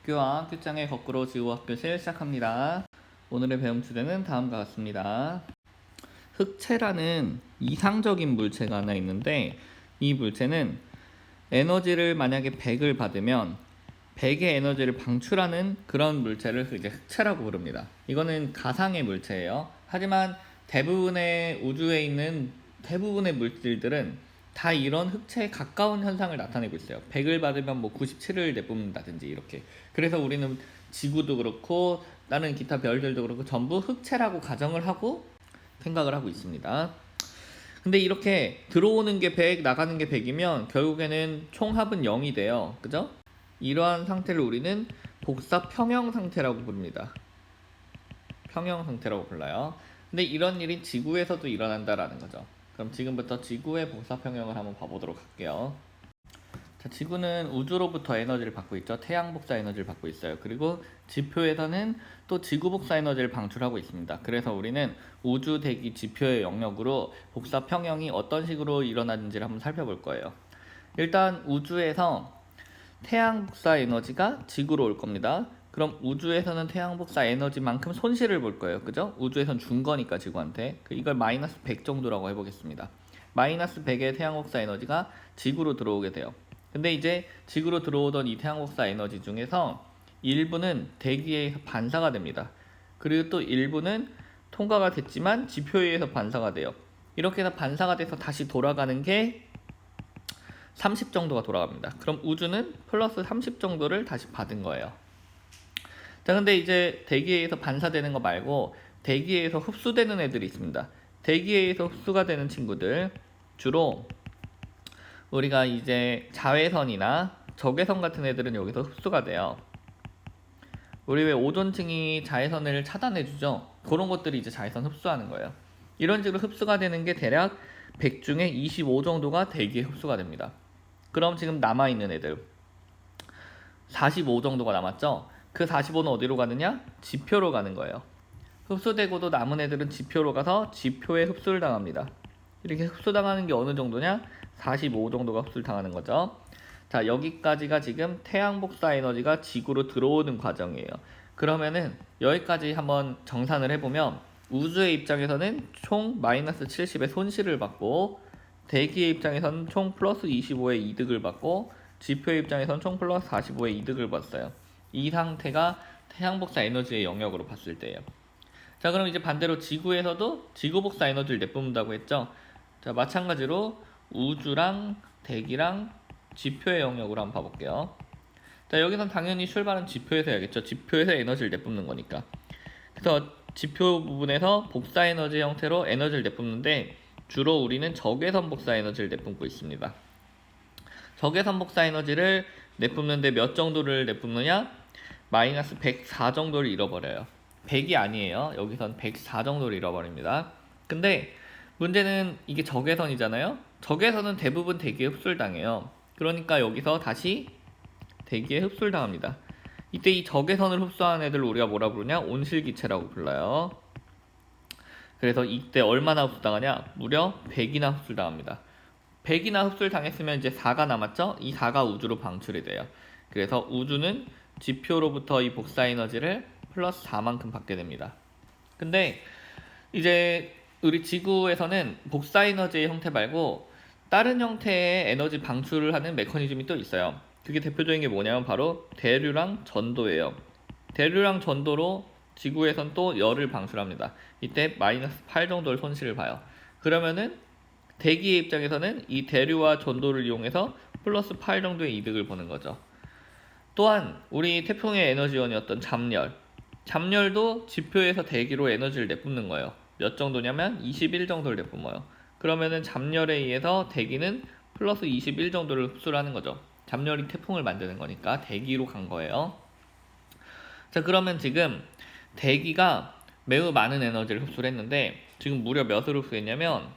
학교와 학교장의 거꾸로 지구학교실 시작합니다. 오늘의 배움 주제는 다음과 같습니다. 흑체라는 이상적인 물체가 하나 있는데 이 물체는 에너지를 만약에 100을 받으면 100의 에너지를 방출하는 그런 물체를 이제 흑체라고 부릅니다. 이거는 가상의 물체예요. 하지만 대부분의 우주에 있는 대부분의 물질들은 다 이런 흑체에 가까운 현상을 나타내고 있어요. 100을 받으면 뭐 97을 내뿜는다든지 이렇게. 그래서 우리는 지구도 그렇고 다른 기타 별들도 그렇고 전부 흑체라고 가정을 하고 생각을 하고 있습니다. 근데 이렇게 들어오는 게 100, 나가는 게 100이면 결국에는 총합은 0이 돼요. 그죠? 이러한 상태를 우리는 복사 평형 상태라고 부릅니다. 평형 상태라고 불러요. 근데 이런 일이 지구에서도 일어난다라는 거죠. 그럼 지금부터 지구의 복사 평형을 한번 봐보도록 할게요. 자, 지구는 우주로부터 에너지를 받고 있죠. 태양 복사 에너지를 받고 있어요. 그리고 지표에서는 또 지구 복사 에너지를 방출하고 있습니다. 그래서 우리는 우주 대기 지표의 영역으로 복사 평형이 어떤 식으로 일어나는지를 한번 살펴볼 거예요. 일단 우주에서 태양 복사 에너지가 지구로 올 겁니다. 그럼 우주에서는 태양 복사 에너지만큼 손실을 볼 거예요. 그죠? 우주에선 준 거니까 지구한테. 이걸 마이너스 100 정도라고 해보겠습니다. 마이너스 100의 태양 복사 에너지가 지구로 들어오게 돼요. 근데 이제 지구로 들어오던 이 태양 복사 에너지 중에서 일부는 대기에 의해서 반사가 됩니다. 그리고 또 일부는 통과가 됐지만 지표에 의해서 반사가 돼요. 이렇게 해서 반사가 돼서 다시 돌아가는 게 30 정도가 돌아갑니다. 그럼 우주는 플러스 30 정도를 다시 받은 거예요. 자, 근데 이제 대기에 의해서 반사되는 거 말고 대기에 의해서 흡수되는 애들이 있습니다. 대기에 의해서 흡수가 되는 친구들, 주로 우리가 이제 자외선이나 적외선 같은 애들은 여기서 흡수가 돼요. 우리 왜 오존층이 자외선을 차단해주죠? 그런 것들이 이제 자외선 흡수하는 거예요. 이런 식으로 흡수가 되는 게 대략 100 중에 25 정도가 대기에 흡수가 됩니다. 그럼 지금 남아있는 애들 45 정도가 남았죠? 그 45는 어디로 가느냐? 지표로 가는 거예요. 흡수되고도 남은 애들은 지표로 가서 지표에 흡수를 당합니다. 이렇게 흡수당하는 게 어느 정도냐? 45 정도가 흡수를 당하는 거죠. 자, 여기까지가 지금 태양 복사 에너지가 지구로 들어오는 과정이에요. 그러면은 여기까지 한번 정산을 해보면 우주의 입장에서는 총 마이너스 70의 손실을 받고 대기의 입장에서는 총 플러스 25의 이득을 받고 지표의 입장에서는 총 플러스 45의 이득을 봤어요. 이 상태가 태양 복사 에너지의 영역으로 봤을 때예요. 자, 그럼 이제 반대로 지구에서도 지구 복사 에너지를 내뿜는다고 했죠. 자, 마찬가지로 우주랑 대기랑 지표의 영역으로 한번 봐볼게요. 자, 여기선 당연히 출발은 지표에서 해야겠죠. 지표에서 에너지를 내뿜는 거니까. 그래서 지표 부분에서 복사 에너지 형태로 에너지를 내뿜는데 주로 우리는 적외선 복사 에너지를 내뿜고 있습니다. 적외선 복사 에너지를 내뿜는데 몇 정도를 내뿜느냐? 마이너스 104 정도를 잃어버려요. 100이 아니에요. 여기선 104 정도를 잃어버립니다. 근데 문제는 이게 적외선이잖아요. 적외선은 대부분 대기에 흡수를 당해요. 그러니까 여기서 다시 대기에 흡수를 당합니다. 이때 이 적외선을 흡수하는 애들을 우리가 뭐라 부르냐? 온실기체라고 불러요. 그래서 이때 얼마나 흡수당하냐? 무려 100이나 흡수를 당합니다. 100이나 흡수를 당했으면 이제 4가 남았죠? 이 4가 우주로 방출이 돼요. 그래서 우주는 지표로부터 이 복사 에너지를 플러스 4만큼 받게 됩니다. 근데 이제 우리 지구에서는 복사 에너지의 형태 말고 다른 형태의 에너지 방출을 하는 메커니즘이 또 있어요. 그게 대표적인 게 뭐냐면 바로 대류랑 전도예요. 대류랑 전도로 지구에선 또 열을 방출합니다. 이때 마이너스 8 정도를 손실을 봐요. 그러면은 대기의 입장에서는 이 대류와 전도를 이용해서 플러스 8 정도의 이득을 보는 거죠. 또한 우리 태풍의 에너지원이었던 잡열도 지표에서 대기로 에너지를 내뿜는 거예요. 몇 정도냐면 21 정도를 내뿜어요. 그러면은 잡열에 의해서 대기는 플러스 21 정도를 흡수를 하는 거죠. 잡열이 태풍을 만드는 거니까 대기로 간 거예요. 자, 그러면 지금 대기가 매우 많은 에너지를 흡수를 했는데 지금 무려 몇을 흡수했냐면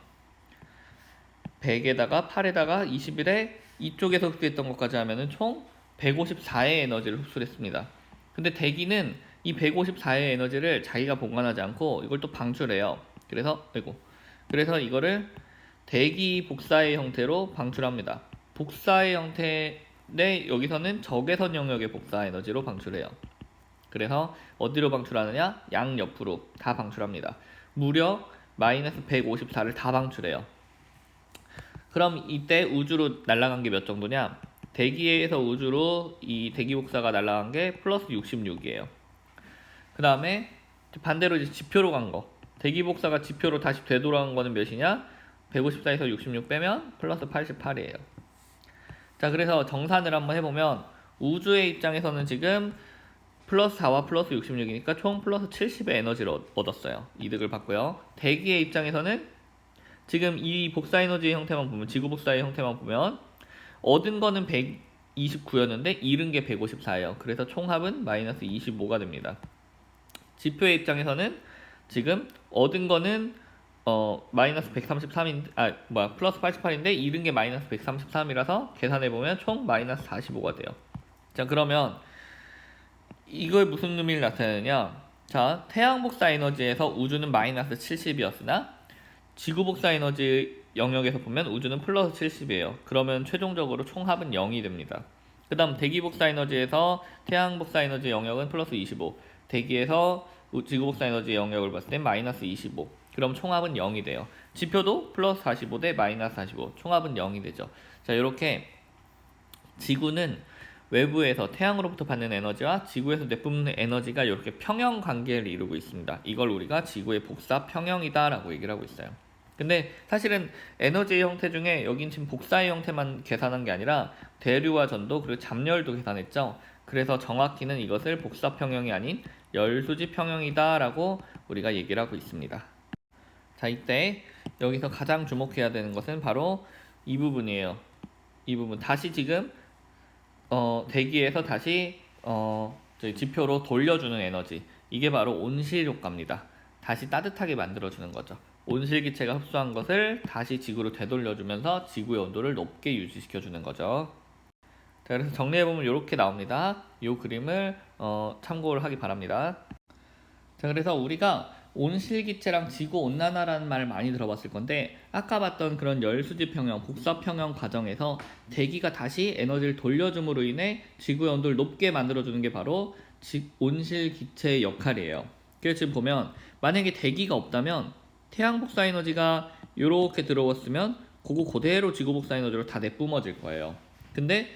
100에다가 8에다가 21에 이쪽에서 흡수했던 것까지 하면은 총 154의 에너지를 흡수를 했습니다. 근데 대기는 이 154의 에너지를 자기가 보관하지 않고 이걸 또 방출해요. 그래서 이거를 대기 복사의 형태로 방출합니다. 복사의 형태 근데 여기서는 적외선 영역의 복사 에너지로 방출해요. 그래서 어디로 방출하느냐? 양옆으로 다 방출합니다. 무려 마이너스 154를 다 방출해요. 그럼 이때 우주로 날아간 게 몇 정도냐? 대기에서 우주로 이 대기 복사가 날아간 게 플러스 66이에요. 그 다음에 반대로 이제 지표로 간 거. 대기 복사가 지표로 다시 되돌아간 거는 몇이냐? 154에서 66 빼면 플러스 88이에요. 자, 그래서 정산을 한번 해보면 우주의 입장에서는 지금 플러스 4와 플러스 66이니까 총 플러스 70의 에너지를 얻었어요. 이득을 받고요. 대기의 입장에서는 지금 이 복사 에너지의 형태만 보면, 지구 복사의 형태만 보면 얻은 거는 129였는데 잃은 게 154예요. 그래서 총합은 마이너스 25가 됩니다. 지표의 입장에서는 지금 얻은 거는 마이너스 133인데 플러스 88인데 잃은 게 마이너스 133이라서 계산해 보면 총 마이너스 45가 돼요. 자, 그러면 이걸 무슨 의미를 나타내느냐? 자, 태양 복사 에너지에서 우주는 마이너스 70이었으나 지구 복사 에너지 영역에서 보면 우주는 플러스 70이에요. 그러면 최종적으로 총합은 0이 됩니다. 그 다음 대기 복사 에너지에서 태양 복사 에너지 영역은 플러스 25, 대기에서 지구 복사 에너지 영역을 봤을 때 마이너스 25. 그럼 총합은 0이 돼요. 지표도 플러스 45 대 마이너스 45. 총합은 0이 되죠. 자, 이렇게 지구는 외부에서 태양으로부터 받는 에너지와 지구에서 내뿜는 에너지가 이렇게 평형 관계를 이루고 있습니다. 이걸 우리가 지구의 복사 평형이다 라고 얘기를 하고 있어요. 근데 사실은 에너지의 형태 중에 여긴 지금 복사의 형태만 계산한 게 아니라 대류와 전도 그리고 잠열도 계산했죠. 그래서 정확히는 이것을 복사 평형이 아닌 열수지 평형이다 라고 우리가 얘기를 하고 있습니다. 자, 이때 여기서 가장 주목해야 되는 것은 바로 이 부분이에요. 이 부분 다시 지금 대기에서 다시 지표로 돌려주는 에너지, 이게 바로 온실 효과입니다. 다시 따뜻하게 만들어주는 거죠. 온실기체가 흡수한 것을 다시 지구로 되돌려주면서 지구의 온도를 높게 유지시켜주는 거죠. 자, 그래서 정리해보면 이렇게 나옵니다. 이 그림을 참고를 하기 바랍니다. 자, 그래서 우리가 온실기체랑 지구온난화라는 말을 많이 들어봤을 건데, 아까 봤던 그런 열수지 평형, 복사 평형 과정에서 대기가 다시 에너지를 돌려줌으로 인해 지구의 온도를 높게 만들어주는 게 바로 온실기체의 역할이에요. 그래서 지금 보면 만약에 대기가 없다면 태양 복사 에너지가 이렇게 들어왔으면 그거 그대로 지구 복사 에너지로 다 내뿜어질 거예요. 근데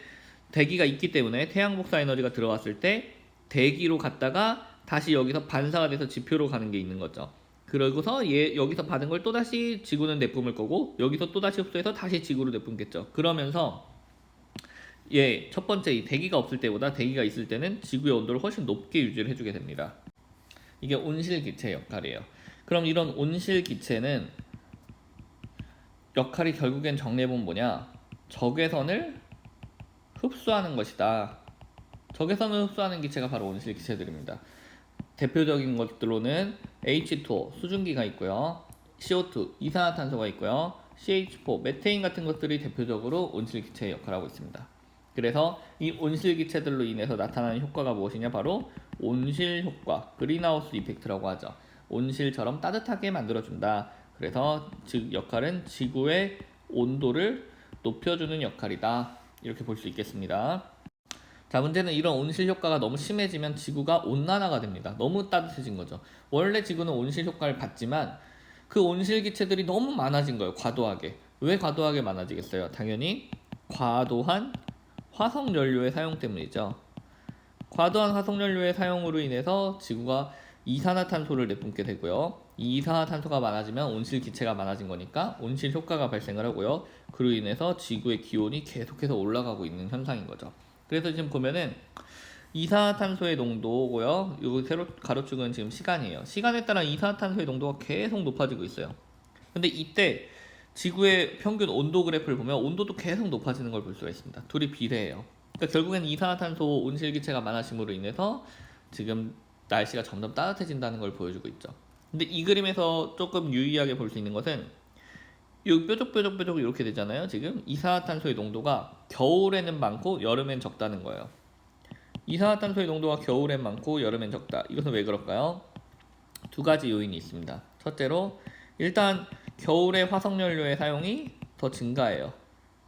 대기가 있기 때문에 태양 복사 에너지가 들어왔을 때 대기로 갔다가 다시 여기서 반사가 돼서 지표로 가는 게 있는 거죠. 그러고서 여기서 받은 걸 또다시 지구는 내뿜을 거고, 여기서 또다시 흡수해서 다시 지구로 내뿜겠죠. 그러면서 첫 번째 이 대기가 없을 때보다 대기가 있을 때는 지구의 온도를 훨씬 높게 유지를 해주게 됩니다. 이게 온실기체의 역할이에요. 그럼 이런 온실기체는 역할이 결국엔 정리해보면 뭐냐? 적외선을 흡수하는 것이다. 적외선을 흡수하는 기체가 바로 온실기체들입니다. 대표적인 것들로는 H2O, 수증기가 있고요. CO2, 이산화탄소가 있고요. CH4, 메테인 같은 것들이 대표적으로 온실기체의 역할을 하고 있습니다. 그래서 이 온실기체들로 인해서 나타나는 효과가 무엇이냐? 바로 온실효과, 그린하우스 이펙트라고 하죠. 온실처럼 따뜻하게 만들어준다. 그래서 즉 역할은 지구의 온도를 높여주는 역할이다. 이렇게 볼 수 있겠습니다. 자, 문제는 이런 온실 효과가 너무 심해지면 지구가 온난화가 됩니다. 너무 따뜻해진 거죠. 원래 지구는 온실 효과를 받지만 그 온실 기체들이 너무 많아진 거예요. 과도하게. 왜 과도하게 많아지겠어요? 당연히 과도한 화석 연료의 사용 때문이죠. 과도한 화석 연료의 사용으로 인해서 지구가 이산화탄소를 내뿜게 되고요. 이 이산화탄소가 많아지면 온실 기체가 많아진 거니까 온실 효과가 발생을 하고요. 그로 인해서 지구의 기온이 계속해서 올라가고 있는 현상인 거죠. 그래서 지금 보면은 이산화탄소의 농도고요. 이 세로 가로축은 지금 시간이에요. 시간에 따라 이산화탄소의 농도가 계속 높아지고 있어요. 근데 이때 지구의 평균 온도 그래프를 보면 온도도 계속 높아지는 걸 볼 수가 있습니다. 둘이 비례해요. 그러니까 결국엔 이산화탄소 온실기체가 많아짐으로 인해서 지금 날씨가 점점 따뜻해진다는 걸 보여주고 있죠. 근데 이 그림에서 조금 유의하게 볼 수 있는 것은 이 뾰족뾰족 이렇게 되잖아요. 지금 이산화탄소의 농도가 겨울에는 많고 여름엔 적다는 거예요. 이산화탄소의 농도가 겨울엔 많고 여름엔 적다. 이것은 왜 그럴까요? 두 가지 요인이 있습니다. 첫째로 일단 겨울에 화석연료의 사용이 더 증가해요.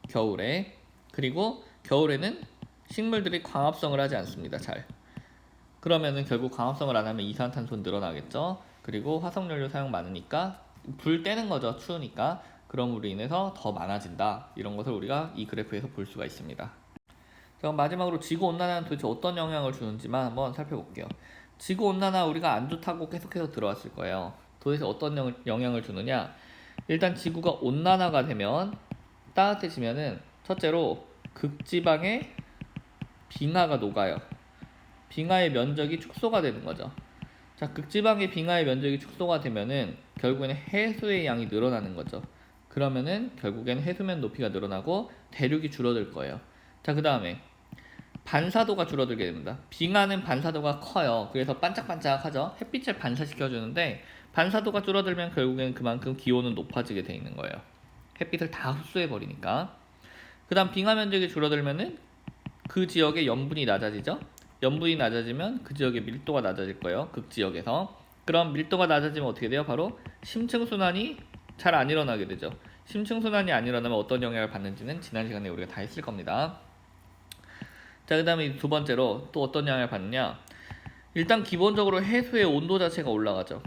겨울에. 그리고 겨울에는 식물들이 광합성을 하지 않습니다. 잘. 그러면은 결국 광합성을 안 하면 이산화탄소 늘어나겠죠. 그리고 화석연료 사용 많으니까 불 떼는 거죠. 추우니까. 그럼으로 인해서 더 많아진다. 이런 것을 우리가 이 그래프에서 볼 수가 있습니다. 자, 그럼 마지막으로 지구온난화는 도대체 어떤 영향을 주는지만 한번 살펴볼게요. 지구온난화 우리가 안 좋다고 계속해서 들어왔을 거예요. 도대체 어떤 영향을 주느냐? 일단 지구가 온난화가 되면 따뜻해지면은 첫째로 극지방에 빙하가 녹아요. 빙하의 면적이 축소가 되는 거죠. 자, 극지방의 빙하의 면적이 축소가 되면은 결국에는 해수의 양이 늘어나는 거죠. 그러면은 결국엔 해수면 높이가 늘어나고 대륙이 줄어들 거예요. 자, 그 다음에 반사도가 줄어들게 됩니다. 빙하는 반사도가 커요. 그래서 반짝반짝하죠. 햇빛을 반사시켜주는데 반사도가 줄어들면 결국엔 그만큼 기온은 높아지게 돼 있는 거예요. 햇빛을 다 흡수해버리니까. 그 다음 빙하 면적이 줄어들면은 그 지역의 염분이 낮아지죠. 염분이 낮아지면 그 지역의 밀도가 낮아질 거예요. 극지역에서. 그럼 밀도가 낮아지면 어떻게 돼요? 바로 심층순환이 잘 안 일어나게 되죠. 심층순환이 안 일어나면 어떤 영향을 받는지는 지난 시간에 우리가 다 했을 겁니다. 자, 그 다음에 두 번째로 또 어떤 영향을 받느냐. 일단 기본적으로 해수의 온도 자체가 올라가죠.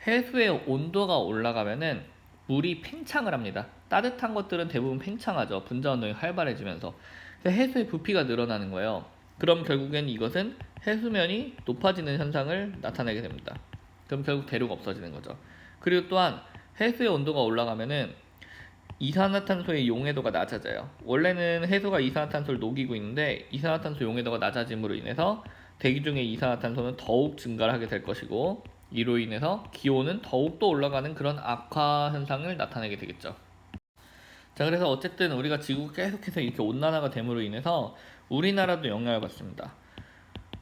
해수의 온도가 올라가면은 물이 팽창을 합니다. 따뜻한 것들은 대부분 팽창하죠. 분자운동이 활발해지면서. 그래서 해수의 부피가 늘어나는 거예요. 그럼 결국엔 이것은 해수면이 높아지는 현상을 나타내게 됩니다. 그럼 결국 대륙 없어지는 거죠. 그리고 또한 해수의 온도가 올라가면은 이산화탄소의 용해도가 낮아져요. 원래는 해수가 이산화탄소를 녹이고 있는데 이산화탄소 용해도가 낮아짐으로 인해서 대기 중의 이산화탄소는 더욱 증가를 하게 될 것이고 이로 인해서 기온은 더욱더 올라가는 그런 악화 현상을 나타내게 되겠죠. 자, 그래서 어쨌든 우리가 지구가 계속해서 이렇게 온난화가 됨으로 인해서 우리나라도 영향을 받습니다.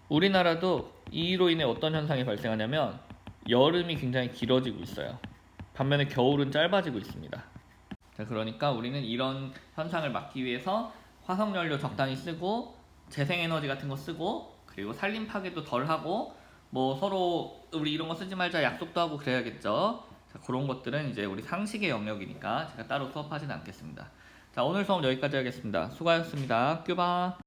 우리나라도 이로 인해 어떤 현상이 발생하냐면 여름이 굉장히 길어지고 있어요. 반면에 겨울은 짧아지고 있습니다. 자, 그러니까 우리는 이런 현상을 막기 위해서 화석연료 적당히 쓰고 재생에너지 같은 거 쓰고 그리고 산림 파괴도 덜 하고 뭐 서로 우리 이런 거 쓰지 말자 약속도 하고 그래야겠죠. 자, 그런 것들은 이제 우리 상식의 영역이니까 제가 따로 수업하지는 않겠습니다. 자, 오늘 수업 여기까지 하겠습니다. 수고하셨습니다. 큐바.